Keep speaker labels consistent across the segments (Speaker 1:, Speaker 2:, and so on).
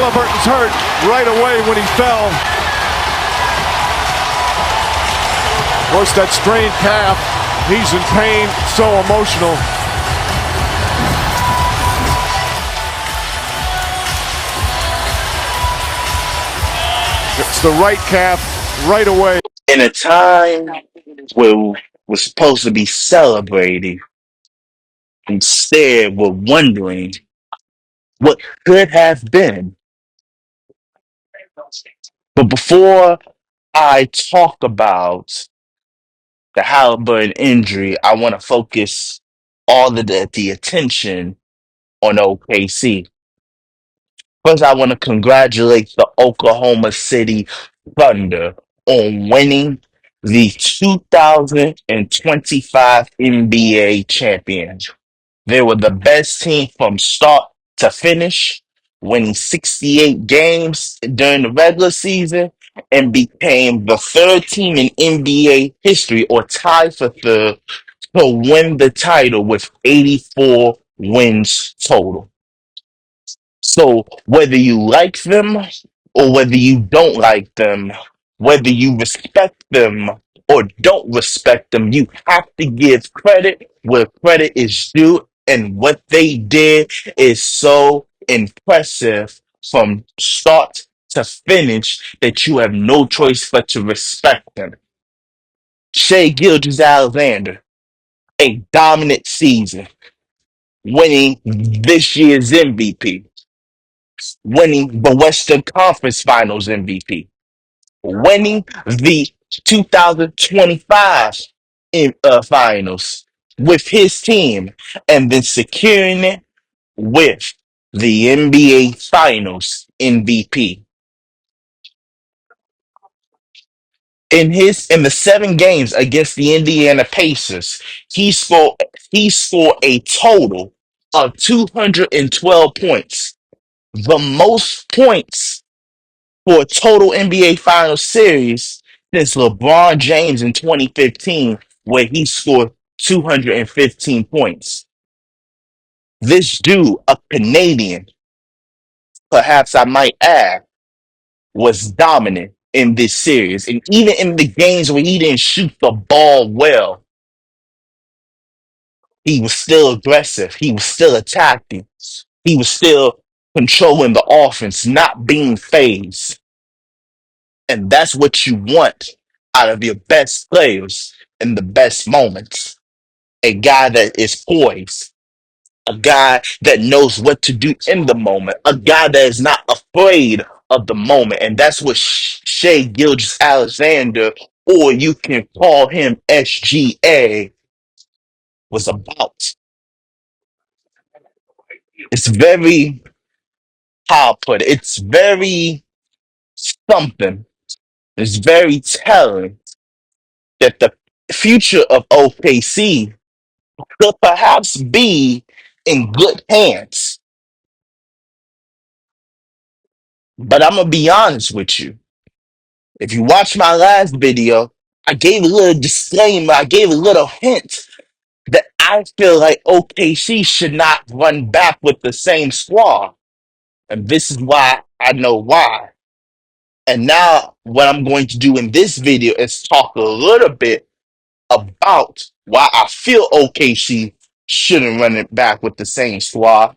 Speaker 1: Halliburton's hurt right away when he fell. Of course, that strained calf, he's in pain, so emotional. It's the right calf right away.
Speaker 2: In a time where we're supposed to be celebrating, instead we're wondering what could have been. But before I talk about the Halliburton injury, I want to focus all of the attention on OKC. First, I want to congratulate the Oklahoma City Thunder on winning the 2025 NBA championship. They were the best team from start to finish, winning 68 games during the regular season and became the third team in NBA history or tied for third to win the title with 84 wins total. So whether you like them or whether you don't like them, whether you respect them or don't respect them, you have to give credit where credit is due. And what they did is so impressive from start to finish that you have no choice but to respect them. Shea Gilgeous Alexander, a dominant season, winning this year's MVP, winning the Western Conference Finals MVP, winning the 2025 Finals with his team, and then securing it with the NBA Finals MVP. In the 7 games against the Indiana Pacers, he scored he scored a total of 212 points, the most points for a total NBA Finals series since LeBron James in 2015, where he scored 215 points. This dude, a Canadian, perhaps I might add, was dominant in this series. And even in the games where he didn't shoot the ball well, he was still aggressive. He was still attacking. He was still controlling the offense, not being phased. And that's what you want out of your best players in the best moments. A guy that is poised, a guy that knows what to do in the moment, a guy that is not afraid of the moment. And that's what Shea Gilgis Alexander, or you can call him SGA, was about. It's very, how I put it, it's very something. It's very telling that the future of OKC could perhaps be in good hands. But I'm gonna be honest with you. If you watch my last video, I gave a little disclaimer, I gave a little hint that I feel like OKC should not run back with the same squad. And this is why I know why. And now what I'm going to do in this video is talk a little bit about why I feel OKC shouldn't run it back with the same squad,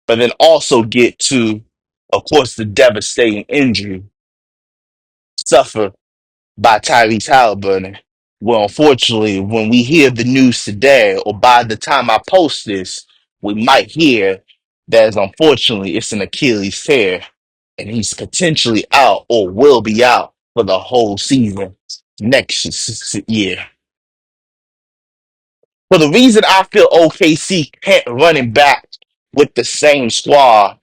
Speaker 2: but then also get to, of course, the devastating injury suffered by Tyrese Halliburton. Well, unfortunately, when we hear the news today, or by the time I post this, we might hear that unfortunately it's an Achilles tear, and he's potentially out or will be out for the whole season next year. For the reason I feel OKC can't run it back with the same squad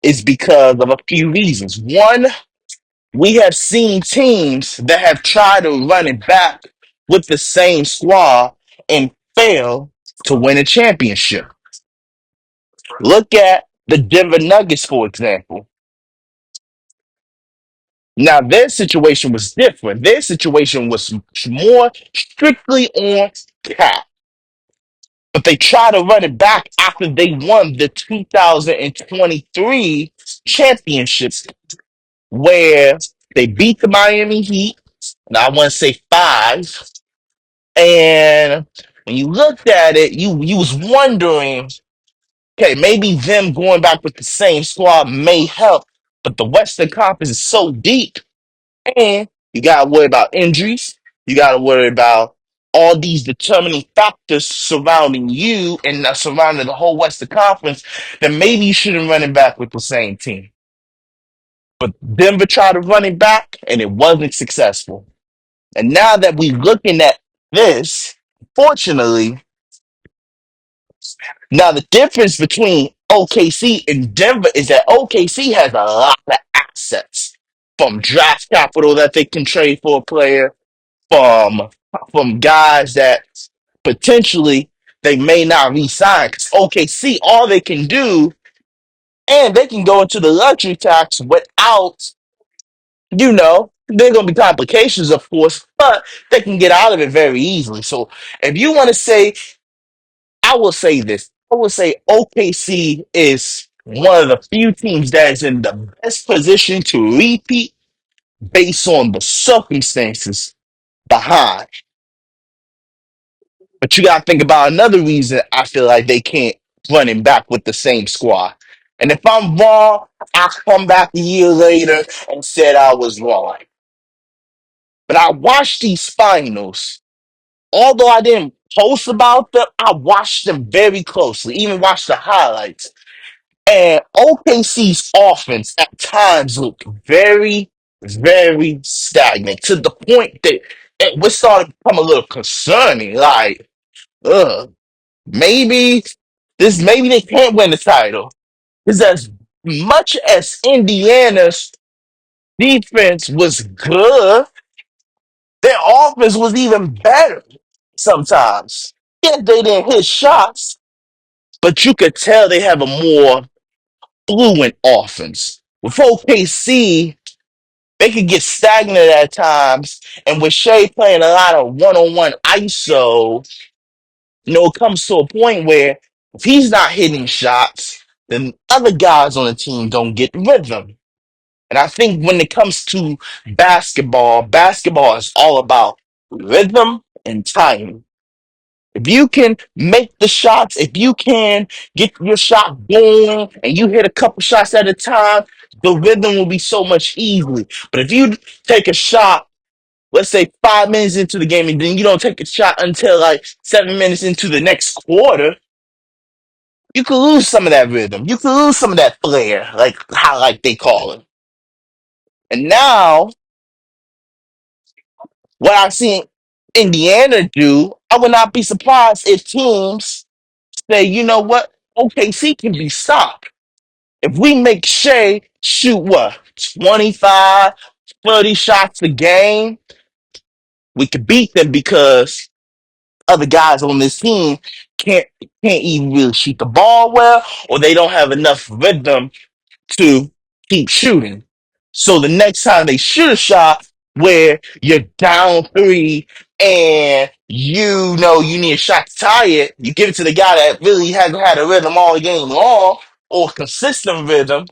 Speaker 2: is because of a few reasons. One, we have seen teams that have tried to run it back with the same squad and fail to win a championship. Look at the Denver Nuggets, for example. Now, their situation was different. Their situation was more strictly on cap. but they try to run it back after they won the 2023 championship, where they beat the Miami Heat. And I want to say five. And when you looked at it, you was wondering, okay, maybe them going back with the same squad may help, but the Western Conference is so deep, and you gotta worry about injuries. You gotta worry about all these determining factors surrounding you and surrounding the whole Western Conference. Then maybe you shouldn't run it back with the same team. But Denver tried to run it back, and it wasn't successful. And now that we're looking at this, fortunately, now the difference between OKC and Denver is that OKC has a lot of assets from draft capital that they can trade for a player, from guys that potentially they may not re-sign. Because OKC, all they can do, and they can go into the luxury tax without, there are going to be complications, of course, but they can get out of it very easily. So if you want to say, I will say this. I will say OKC is one of the few teams that is in the best position to repeat based on the circumstances behind. But you got to think about another reason I feel like they can't run him back with the same squad. And if I'm wrong, I'll come back a year later and said I was wrong. But I watched these finals. Although I didn't post about them, I watched them very closely, even watched the highlights. And OKC's offense at times looked very, very stagnant to the point that it started to become a little concerning. Like, ugh, maybe maybe they can't win the title. Because as much as Indiana's defense was good, their offense was even better sometimes. Yeah, they didn't hit shots, but you could tell they have a more fluent offense. With OKC, they could get stagnant at times, and with Shea playing a lot of one-on-one ISO, it comes to a point where if he's not hitting shots, then other guys on the team don't get rhythm. And I think when it comes to basketball is all about rhythm and timing. If you can make the shots, if you can get your shot going and you hit a couple shots at a time, the rhythm will be so much easier. But if you take a shot, let's say 5 minutes into the game, and then you don't take a shot until like 7 minutes into the next quarter, you could lose some of that rhythm. You could lose some of that flair, like they call it. And now, what I've seen Indiana do, I would not be surprised if teams say, you know what, OKC can be stopped. If we make Shea shoot what, 25, 30 shots a game, we could beat them because other guys on this team can't even really shoot the ball well, or they don't have enough rhythm to keep shooting. So the next time they shoot a shot where you're down three and you need a shot to tie it, you give it to the guy that really hasn't had a rhythm all game long or consistent rhythm,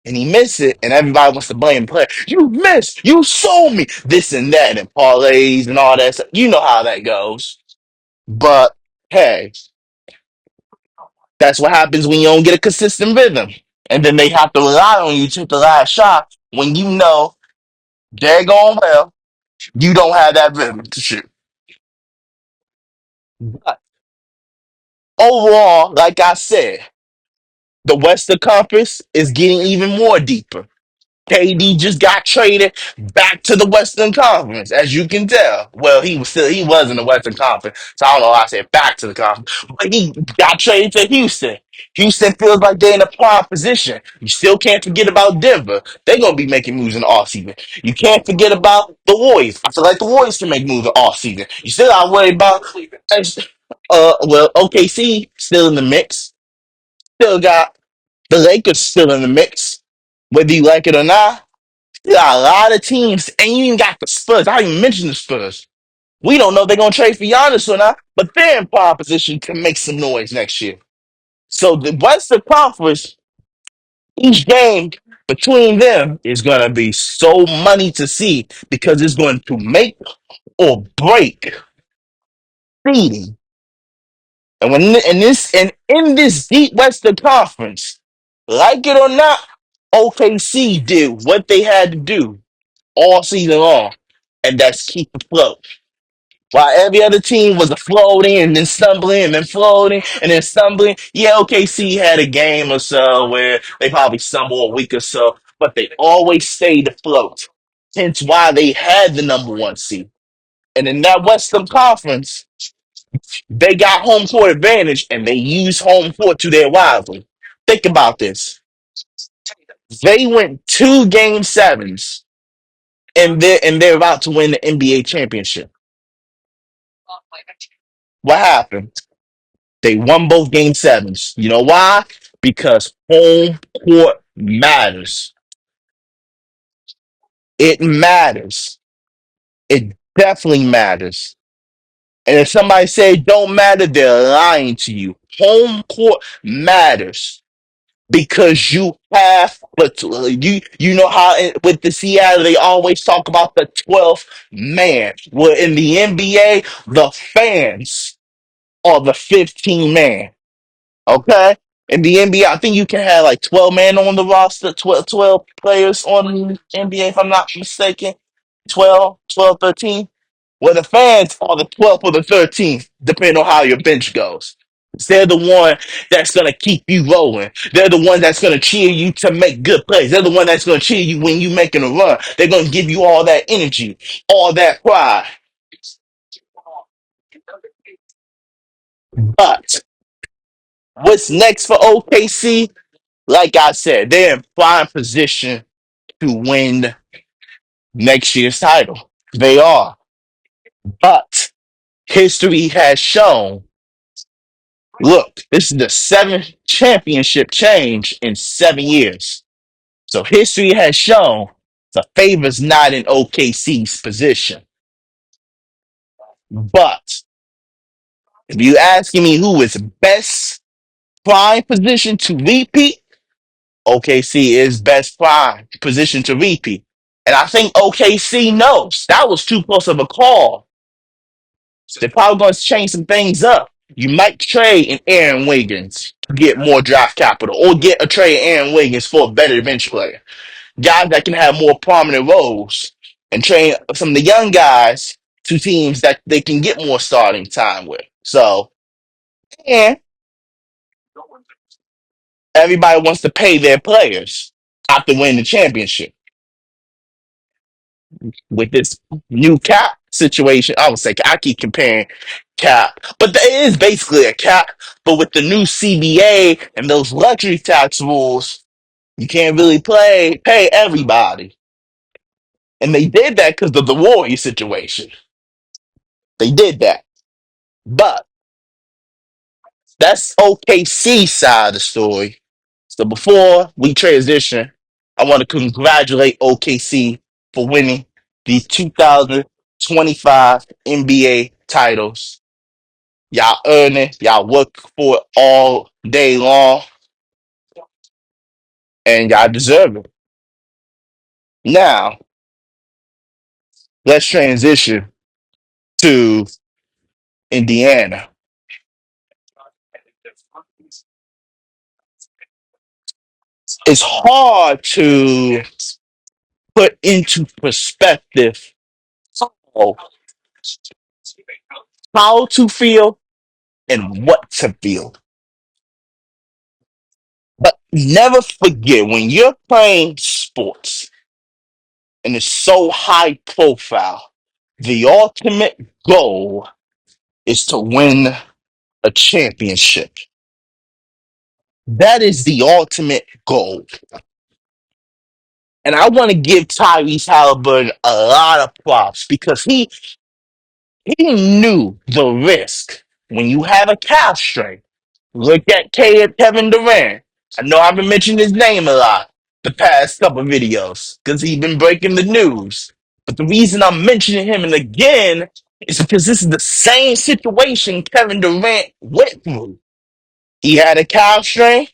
Speaker 2: and he missed it, and everybody wants to blame the player. You missed, you sold me, this and that, and parlays and all that stuff. You know how that goes. But hey, that's what happens when you don't get a consistent rhythm. And then they have to rely on you to hit the last shot when you know they're going well. You don't have that rhythm to shoot. But overall, like I said, the Western Conference is getting even more deeper. KD just got traded back to the Western Conference, as you can tell. Well, he was in the Western Conference, so I don't know why I said back to the conference. But he got traded to Houston. Houston feels like they're in a prime position. You still can't forget about Denver. They're gonna be making moves in the offseason. You can't forget about the Warriors. I feel like the Warriors can make moves in the offseason. You still gotta worry about OKC still in the mix. Still got the Lakers still in the mix. Whether you like it or not. You got a lot of teams, and you even got the Spurs. I didn't even mention the Spurs. We don't know if they're gonna trade for Giannis or not, but they're in prime position to make some noise next year. So the Western Conference, each game between them is gonna be so money to see because it's going to make or break seeding. And when in this deep Western Conference, like it or not, OKC did what they had to do all season long, and that's keep afloat. While every other team was floating and then stumbling and then floating and then stumbling, yeah, OKC had a game or so where they probably stumbled a week or so, but they always stayed afloat. Hence why they had the number one seed. And in that Western Conference, they got home court advantage and they used home court to their advantage. Think about this. They went two game sevens and they're about to win the NBA championship. What happened? They won both game sevens. You know why? Because home court matters. It matters. It definitely matters. And if somebody say it don't matter, they're lying to you. Home court matters because you have, but you know how with the Seattle they always talk about the 12th man. Well, in the NBA, the fans are the 15 man. Okay? In the NBA, I think you can have like 12 men on the roster, 12 players on the NBA, if I'm not mistaken. 13. Well, the fans are the 12th or the 13th, depending on how your bench goes. They're the one that's going to keep you rolling. They're the one that's going to cheer you to make good plays. They're the one that's going to cheer you when you're making a run. They're going to give you all that energy, all that pride. But what's next for OKC? Like I said, they're in prime position to win next year's title. They are. But history has shown, look, this is the seventh championship change in 7 years. So history has shown the favor's not in OKC's position. But if you asking me who is best prime position to repeat, OKC is best prime position to repeat. And I think OKC knows that was too close of a call. They're probably going to change some things up. You might trade in Aaron Wiggins to get more draft capital or get a trade in Aaron Wiggins for a better bench player. Guys that can have more prominent roles and train some of the young guys to teams that they can get more starting time with. So, and everybody wants to pay their players after winning the championship. With this new cap situation, I would say I keep comparing cap, but it is basically a cap. But with the new CBA and those luxury tax rules, you can't really pay everybody. And they did that because of the Warrior situation. They did that. But that's OKC side of the story. So before we transition, I want to congratulate OKC for winning the 2025 NBA titles. Y'all earn it. Y'all work for it all day long, and y'all deserve it. Now, let's transition to Indiana. It's hard to put into perspective how how to feel and what to feel. But never forget when you're playing sports and it's so high profile, the ultimate goal is to win a championship. That is the ultimate goal. And I want to give Tyrese Halliburton a lot of props because he knew the risk when you have a calf strain. Look at Kevin Durant. I know I've been mentioning his name a lot the past couple videos because he's been breaking the news. But the reason I'm mentioning him and again It's because this is the same situation Kevin Durant went through. He had a calf strain.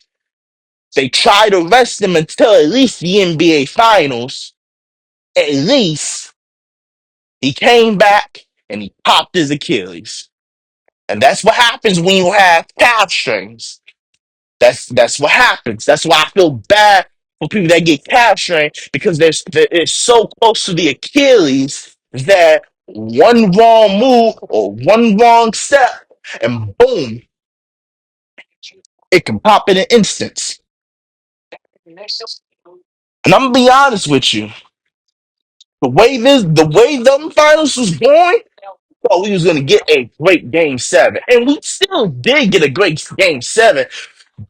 Speaker 2: They tried to rest him until at least the NBA Finals. At least he came back and he popped his Achilles. And that's what happens when you have calf strains. That's what happens. That's why I feel bad for people that get calf strain because they're so close to the Achilles that one wrong move or one wrong step and boom, it can pop in an instance. And I'm gonna be honest with you, the way them finals was going, thought we was gonna get a great game seven, and we still did get a great game seven.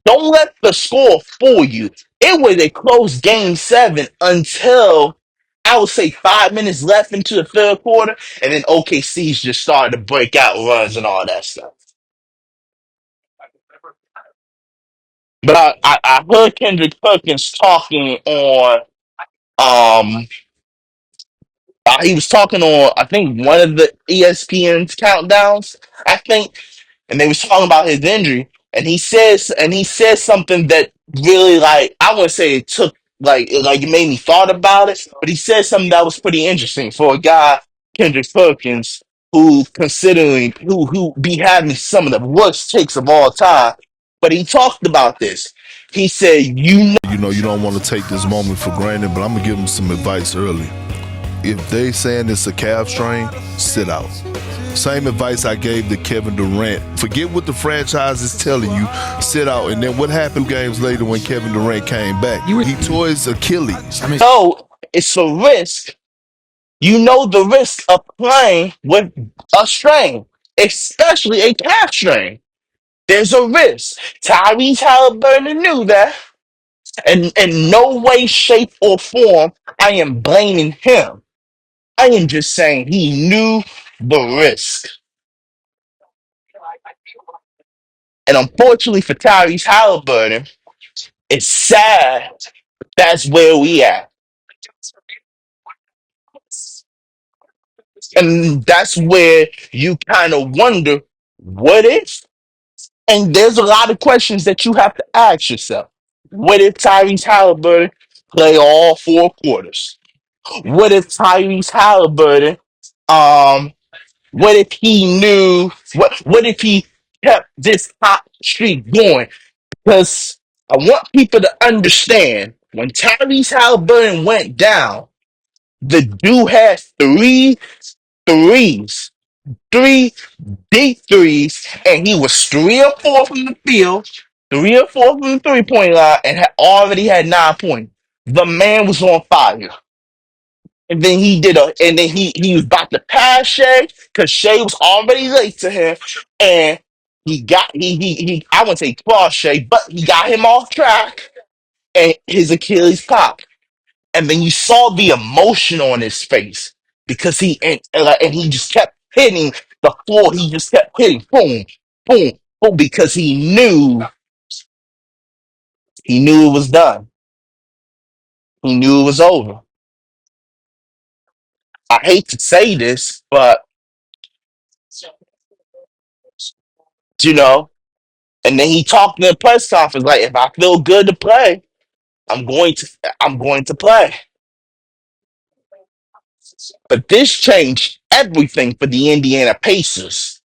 Speaker 2: Don't let the score fool you. It was a close game seven until I would say 5 minutes left into the third quarter, and then OKC's just started to break out runs and all that stuff. But I heard Kendrick Perkins talking on um he was talking on I think one of the ESPN's countdowns, I think, and they was talking about his injury, and he says something that really like I wouldn't say it took like it made me thought about it, but he said something that was pretty interesting for a guy Kendrick Perkins who considering who be having some of the worst takes of all time. But he talked about this. He said,
Speaker 3: You know, you don't want to take this moment for granted, but I'm gonna give them some advice early. If they saying it's a calf strain, sit out. Same advice I gave to Kevin Durant. Forget what the franchise is telling you. Sit out. And then what happened games later when Kevin Durant came back? He tore his Achilles.
Speaker 2: no, it's a risk. You know the risk of playing with a strain, especially a calf strain. There's a risk. Tyrese Halliburton knew that. And in no way, shape, or form, I am blaming him. I am just saying he knew the risk. And unfortunately for Tyrese Halliburton, it's sad that's where we at. And that's where you kind of wonder what if? And there's a lot of questions that you have to ask yourself. What if Tyrese Halliburton play all 4 quarters? What if Tyrese Halliburton, um, what if he knew, what if he kept this hot streak going? Because I want people to understand when Tyrese Halliburton went down, the dude had threes, three deep threes, and he was 3 or 4 from the field, 3 or 4 from the 3 point line, and had already had 9 points. The man was on fire. And then he was about to pass Shea because Shea was already late to him, and he I wouldn't say cross Shea, but he got him off track, and his Achilles popped. And then you saw the emotion on his face because and he just kept hitting the floor. He just kept hitting, boom, boom, boom, because he knew it was done. He knew it was over. I hate to say this, but you know. And then he talked in the press conference like, if I feel good to play, I'm going to play. But this changed everything for the Indiana Pacers.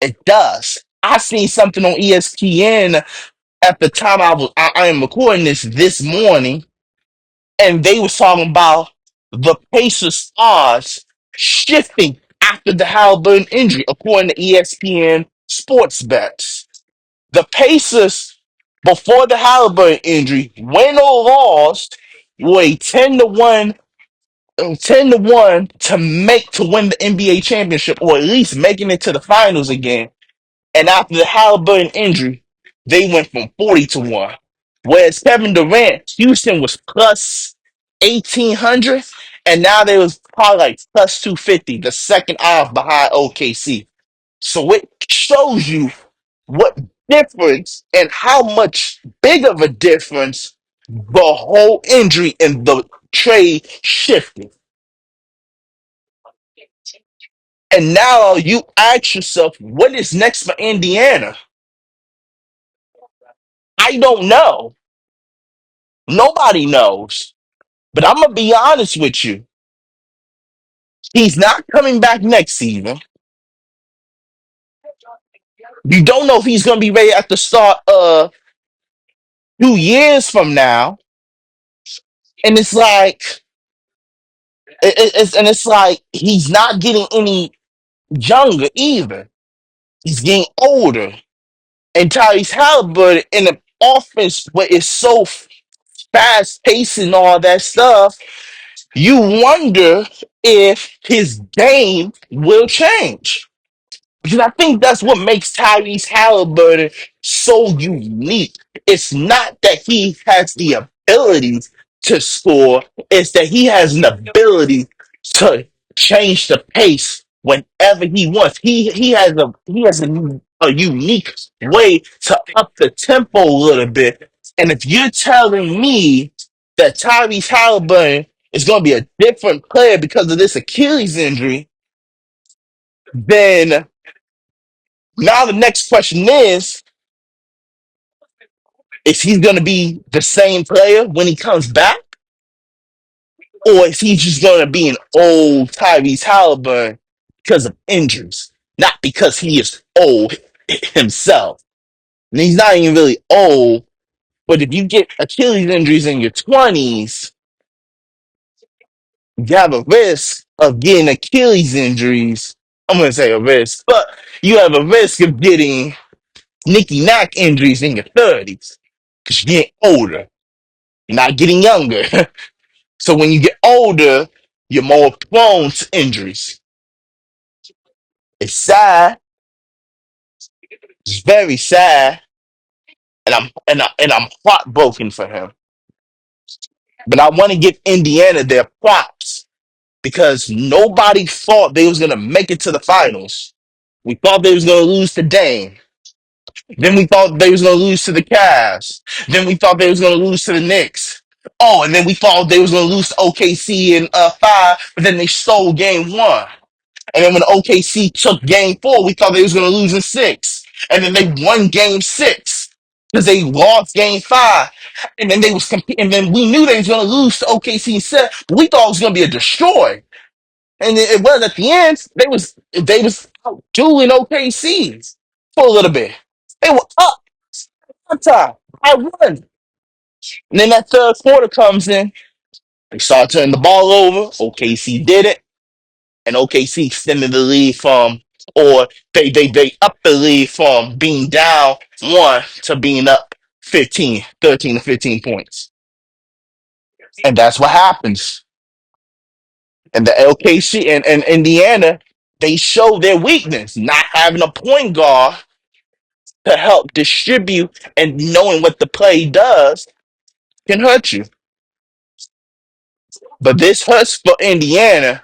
Speaker 2: It does. I seen something on ESPN at the time I am recording this morning, and they was talking about the Pacers stars shifting after the Halliburton injury, according to ESPN Sports Bets. The Pacers, before the Halliburton injury, win or lost, were a 10 to 1 to win the NBA championship, or at least making it to the finals again. And after the Halliburton injury, they went from 40 to 1. Whereas Kevin Durant, Houston was plus 1,800, and now they was probably like plus 250, the second off behind OKC. So it shows you what difference and how much big of a difference the whole injury and the trade shifted. And now you ask yourself, what is next for Indiana? I don't know. Nobody knows. But I'm gonna be honest with you. He's not coming back next season. You don't know if he's gonna be ready at the start of 2 years from now. And it's like it's like he's not getting any younger either. He's getting older. And Tyrese Halliburton in an offense where it's so fast paced and all that stuff, you wonder if his game will change. Because I think that's what makes Tyrese Halliburton so unique. It's not that he has the ability to score, it's that he has an ability to change the pace whenever he wants. He has a unique way to up the tempo a little bit. And if you're telling me that Tyrese Halliburton is going to be a different player because of this Achilles injury, then now the next question is he going to be the same player when he comes back? Or is he just going to be an old Tyrese Halliburton because of injuries? Not because he is old himself. And he's not even really old, but if you get Achilles injuries in your 20s, you have a risk of getting Achilles injuries. I'm going to say a risk, but you have a risk of getting Nicky Knack injuries in your 30s because you're getting older. You're not getting younger. So when you get older, you're more prone to injuries. It's sad. It's very sad, and I'm heartbroken for him. But I want to give Indiana their props because nobody thought they was gonna make it to the finals. We thought they was gonna lose to Dame. Then we thought they was gonna lose to the Cavs. Then we thought they was gonna lose to the Knicks. Oh, and then we thought they was gonna lose to OKC in five, but then they stole game one. And then when OKC took game four, we thought they was gonna lose in six. And then they won game six because they lost game five. And then and then we knew they was gonna lose to OKC in seven. But we thought it was gonna be a destroy. And it was at the end, they was outdoing OKC for a little bit. They were up one time. I won. And then that third quarter comes in. They start turning the ball over. OKC did it. And OKC extended the lead or they upped the lead from being down one to being up 15, 13 to 15 points. And that's what happens. And the LKC and Indiana, they show their weakness, not having a point guard to help distribute and knowing what the play does can hurt you. But this hurts for Indiana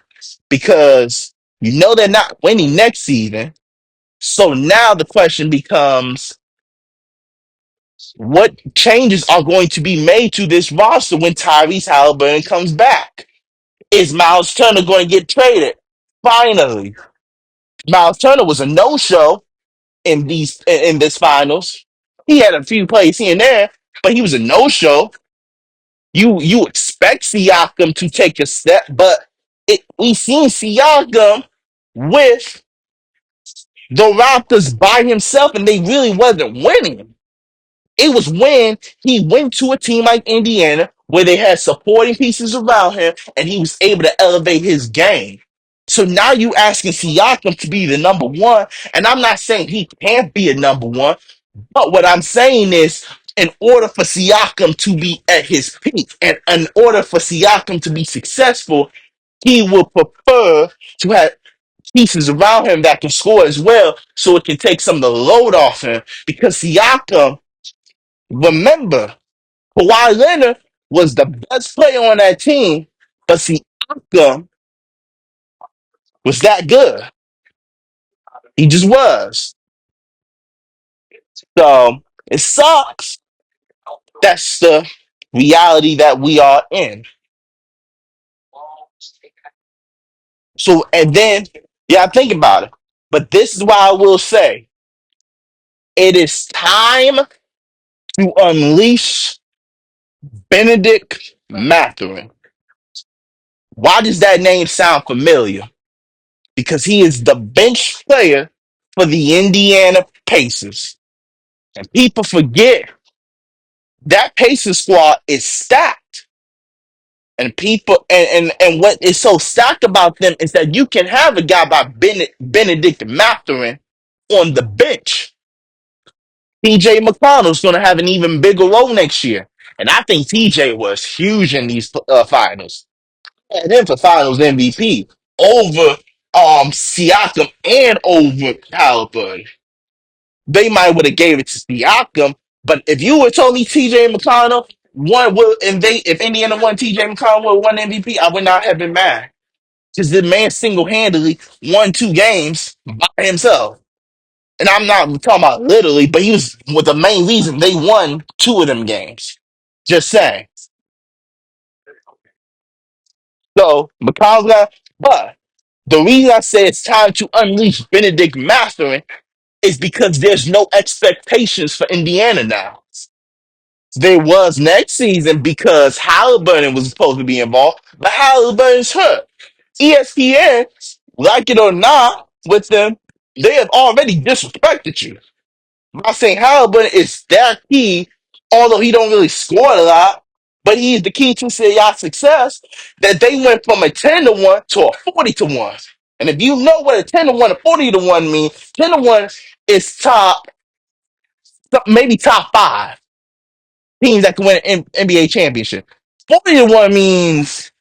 Speaker 2: because you know they're not winning next season. So now the question becomes what changes are going to be made to this roster when Tyrese Halliburton comes back? Is Miles Turner going to get traded? Finally, Miles Turner was a no-show in this finals. He had a few plays here and there, but he was a no-show. You expect Siakam to take a step, but we seen Siakam with the Raptors by himself, and they really wasn't winning. It was when he went to a team like Indiana where they had supporting pieces around him and he was able to elevate his game. So now you asking Siakam to be the number one, and I'm not saying he can't be a number one, but what I'm saying is in order for Siakam to be at his peak and in order for Siakam to be successful, he will prefer to have pieces around him that can score as well so it can take some of the load off him because Siakam, remember, Kawhi Leonard was the best player on that team, but Siakam was that good. He just was. So it sucks. That's the reality that we are in. So and then Yeah, think about it. But this is why I will say it is time to unleash Benedict Mathurin. Why does that name sound familiar? Because he is the bench player for the Indiana Pacers. And people forget that Pacers squad is stacked. And what is so stacked about them is that you can have a guy by Benedict Mathurin on the bench. TJ McConnell's going to have an even bigger role next year. And I think TJ was huge in these finals. And then for finals MVP over Siakam and over Halliburton. They might would have gave it to Siakam, but if you would told me TJ McConnell won will and they if Indiana won TJ McConnell would have won MVP, I would not have been mad. Because the man single handedly won 2 games by himself. And I'm not talking about literally, but he was the main reason they won 2 of them games. Just saying. So McConnell's got, but the reason I say it's time to unleash Benedict Mathurin is because there's no expectations for Indiana now. There was next season because Halliburton was supposed to be involved, but Halliburton's hurt. ESPN, like it or not, with them, they have already disrespected you. I'm not saying Halliburton is that key, although he don't really score a lot, but he is the key to say y'all success. That they went from a 10-1 to a 40-1. And if you know what a 10-1 to 40-1 means, 10-1 is maybe top 5 teams that can win an NBA championship. 40-1 means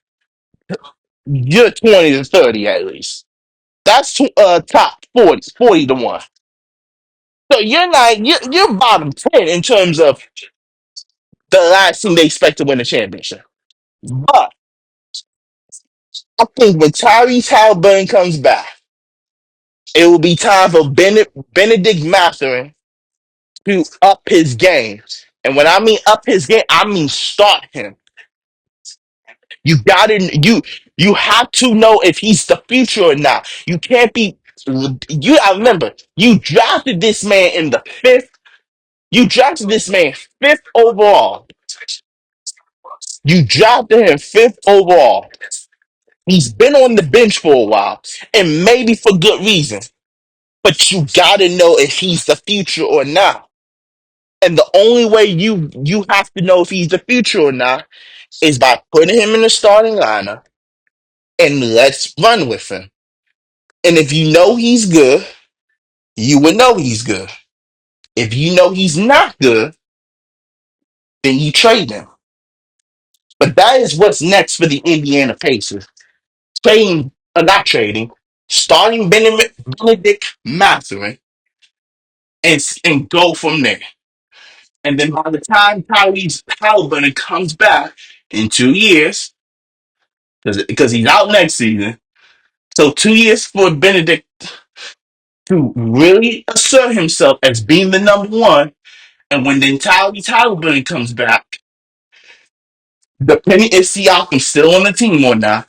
Speaker 2: you're 20 to 30 at least. That's top 40-1. So you're bottom 10 in terms of the last team they expect to win a championship. But I think when Tyrese Halliburton comes back, it will be time for Benedict Mathurin to up his game. And when I mean up his game, I mean start him. You have to know if he's the future or not. You can't be I remember you drafted this man in the fifth. You drafted this man fifth overall. You drafted him fifth overall. He's been on the bench for a while, and maybe for good reason. But you gotta know if he's the future or not. And the only way you have to know if he's the future or not is by putting him in the starting lineup and let's run with him. And if you know he's good, you would know he's good. If you know he's not good, then you trade him. But that is what's next for the Indiana Pacers. Not trading, starting Benedict Mathurin and go from there. And then by the time Tyrese Halliburton comes back in 2 years, because he's out next season, so 2 years for Benedict to really assert himself as being the number one. And when then Tyrese Halliburton comes back, depending if Siakam's still on the team or not,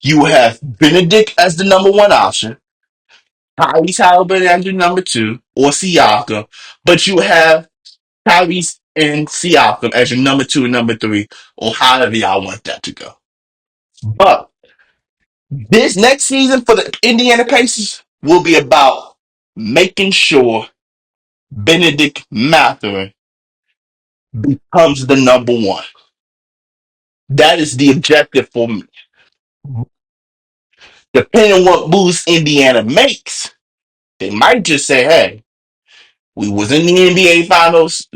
Speaker 2: you have Benedict as the number one option, Tyrese Halliburton as your number two, or Siakam, but you have Tyrese and Siakam as your number two and number three, or however y'all want that to go. But this next season for the Indiana Pacers will be about making sure Benedict Mathurin becomes the number one. That is the objective for me. Depending on what moves Indiana makes, they might just say, hey, we was in the NBA finals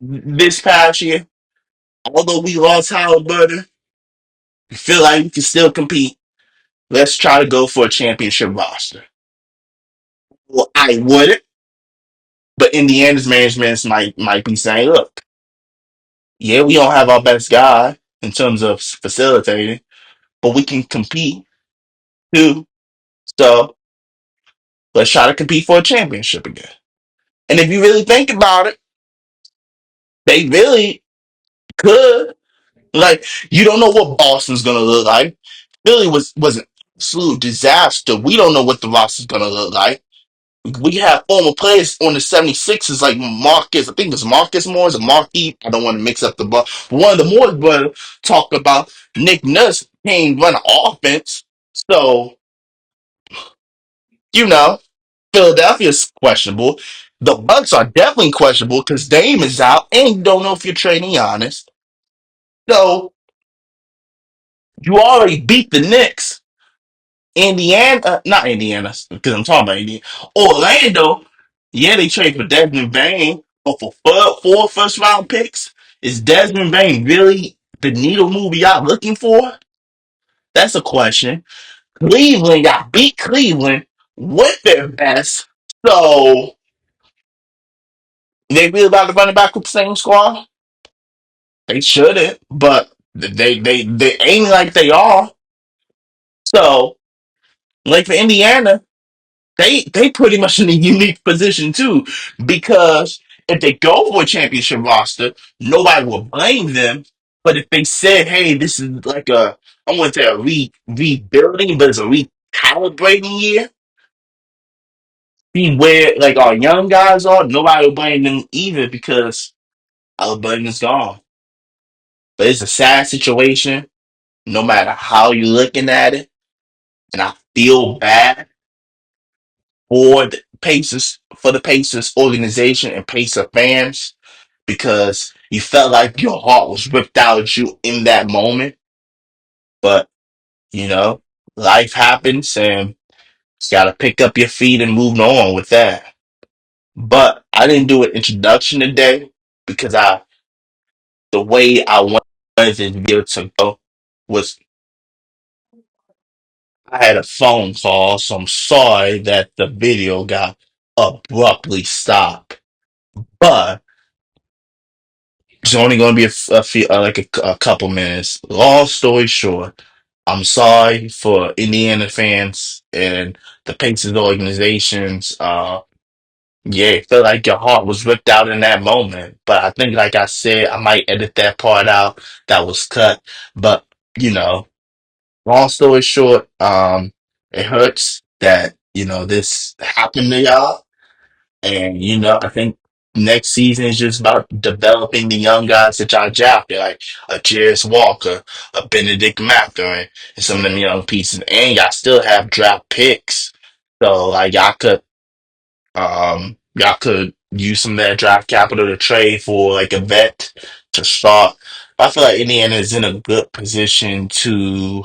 Speaker 2: this past year. Although we lost Halliburton, we feel like we can still compete. Let's try to go for a championship roster. Well, I wouldn't, but Indiana's management might be saying, look, yeah, we don't have our best guy in terms of facilitating, but we can compete too. So let's try to compete for a championship again. And if you really think about it, they really could. Like, you don't know what Boston's gonna look like. Philly wasn't. absolute disaster. We don't know what the roster's gonna look like. We have former players on the 76ers like Marcus, I think it's Marcus Morris or Marquis. I don't want to mix up the ball. But one of the Morris brothers talked about Nick Nurse can't run an offense. So, you know, Philadelphia's questionable. The Bucks are definitely questionable because Dame is out and you don't know if you're trading Giannis. So, you already beat the Knicks. Indiana, not Indiana, because I'm talking about Indiana. Orlando, yeah, they trade for Desmond Bain for four first round picks. Is Desmond Bain really the needle mover y'all looking for? That's a question. Cleveland, y'all beat Cleveland with their best. So they really about to run it back with the same squad? They shouldn't, but they ain't like they are. So, like for Indiana, they pretty much in a unique position too, because if they go for a championship roster, nobody will blame them. But if they said, "Hey, this is like a, I want to say a rebuilding, but it's a recalibrating year," see where like our young guys are, nobody will blame them either because Alabama's gone. But it's a sad situation, no matter how you're looking at it, and I feel bad for the Pacers organization and Pacer fans because you felt like your heart was ripped out of you in that moment. But you know, life happens and you gotta pick up your feet and move on with that. But I didn't do an introduction today because I the way I wanted the video to go was I had a phone call, so I'm sorry that the video got abruptly stopped. But it's only going to be a few, a couple minutes. Long story short, I'm sorry for Indiana fans and the Pacers organizations. Yeah, it felt like your heart was ripped out in that moment. But I think, like I said, I might edit that part out that was cut. But you know, long story short, it hurts that this happened to y'all. And I think next season is just about developing the young guys that y'all drafted, like a Jarris Walker, a Benedict Mathurin, and some of them young pieces. And y'all still have draft picks. So like y'all could use some of that draft capital to trade for like a vet to start. I feel like Indiana is in a good position to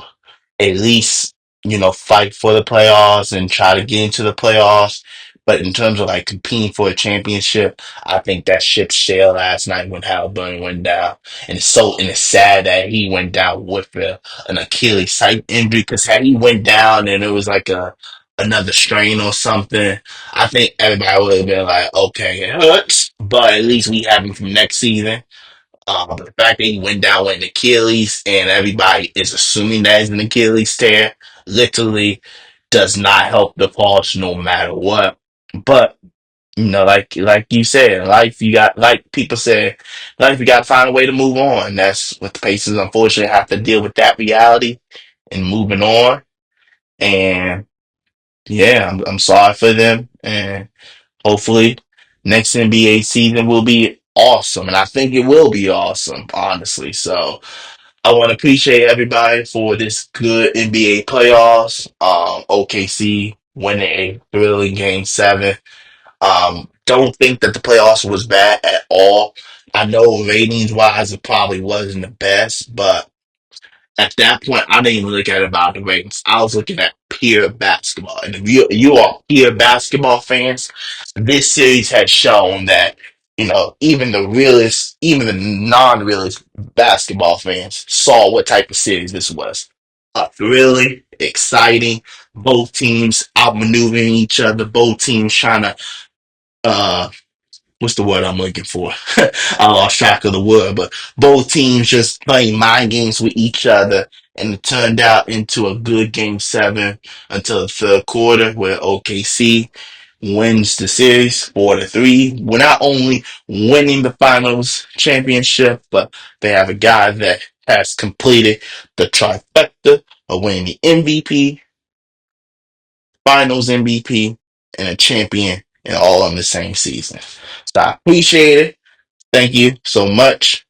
Speaker 2: at least, fight for the playoffs and try to get into the playoffs. But in terms of like competing for a championship, I think that ship sailed last night when Halliburton went down. And it's sad that he went down with an Achilles type injury because had he went down and it was like another strain or something, I think everybody would have been like, okay, it hurts, but at least we have him from next season. But the fact that he went down with an Achilles and everybody is assuming that is an Achilles tear literally does not help the cause no matter what. But like you said, life you got like people say, life you got to find a way to move on. That's what the Pacers unfortunately have to deal with that reality and moving on. And yeah, I'm sorry for them. And hopefully, next NBA season will be awesome, and I think it will be awesome, honestly. So I want to appreciate everybody for this good NBA playoffs. OKC winning a thrilling Game 7. Don't think that the playoffs was bad at all. I know ratings wise, it probably wasn't the best, but at that point, I didn't even look at it about the ratings. I was looking at pure basketball. And if you are pure basketball fans, this series has shown that, even the realist, even the non-realist basketball fans saw what type of series this was. Thrilling, exciting, both teams outmaneuvering each other, both teams trying to uh what's the word I'm looking for? I lost track of the word, but both teams just playing mind games with each other, and it turned out into a good Game 7 until the third quarter, where OKC wins the series 4-3. We're not only winning the finals championship, but they have a guy that has completed the trifecta of winning the MVP. Finals MVP, and a champion, and all in the same season. So I appreciate it. Thank you so much.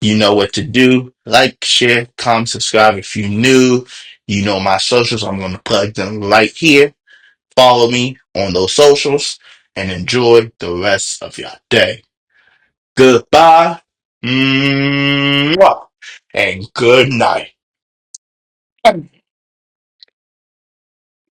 Speaker 2: You know what to do. Like, share, comment, subscribe if you're new. You know my socials. I'm going to plug them right here. Follow me on those socials and enjoy the rest of your day. Goodbye. Mwah, and good night.